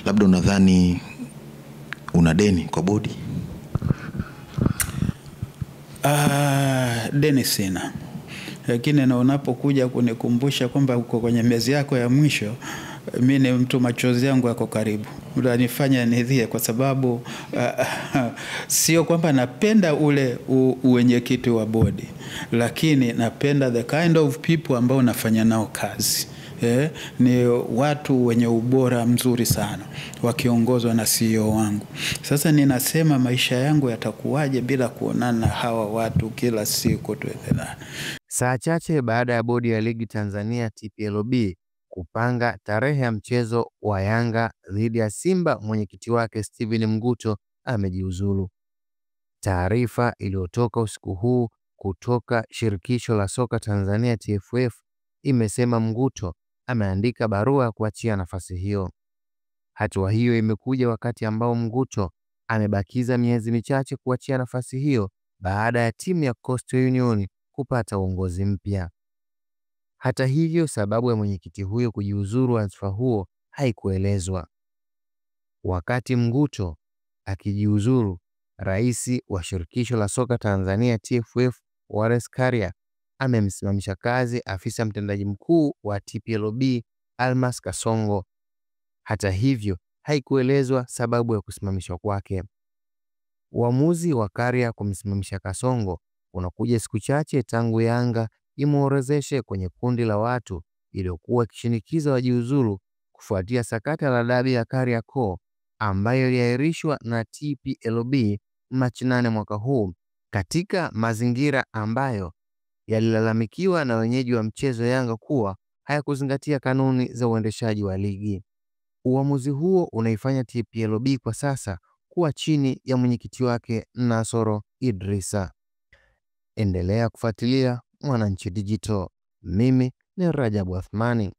Labda unadhani una deni kwa bodi? Deni sina. Lakini na unapokuja kunikumbusha kwamba uko kwenye miezi yako ya mwisho, mimi ni mtu machozi yangu yako karibu. Unanifanya nidhie kwa sababu sio kwamba napenda ule uwenyekiti wa bodi, lakini napenda the kind of people ambao nafanya nao kazi. Ni watu wenye ubora mzuri sana wakiongozwa na CEO wangu. Sasa ninasema maisha yangu yatakuwaje bila kuonana na hawa watu kila siku tuendelea. Saa chache baada ya bodi ya ligi Tanzania TPLB kupanga tarehe ya mchezo wa Yanga dhidi ya Simba, mwenyekiti wake Steven Mguto amejiuzulu. Taarifa iliyotoka usiku huu kutoka Shirikisho la Soka Tanzania TFF imesema Mguto ameandika barua ya kuachia nafasi hiyo. Hatua hiyo imekuja wakati ambao Mguto amebakiza miezi michache kuachia nafasi hiyo baada ya timu ya Coastal Union kupata uongozi mpya. Hata hivyo, sababu ya mwenyekiti huyo kujiuzuru wadhifa huo haikuelezwa. Wakati Mguto akijiuzuru, Rais wa Shirikisho la Soka Tanzania TFF Wallace Karia amemsimamisha kazi afisa mtendaji mkuu wa TPLB Almas Kasongo. Hata hivyo, haikuelezwa sababu ya kusimamishwa kwake. Uamuzi wa Karia kumsimamisha Kasongo unakuja siku chache tangu Yanga imuorodheshe kwenye kundi la watu iliyokuwa ikishinikiza wajiuzulu kufuatia sakata la dabi ya Kariakoo ambayo iliahirishwa na TPLB Machi 8 mwaka huu, katika mazingira ambayo yalilalamikiwa na wenyeji wa mchezo Yanga kuwa hayakuzingatia kanuni za uendeshaji wa ligi. Uamuzi huo unaifanya TPLB kwa sasa kuwa chini ya mwenyekiti wake Nasoro Idrisa. Endelea kufuatilia Mwananchi Digital. Mimi ni Rajabu Athmani.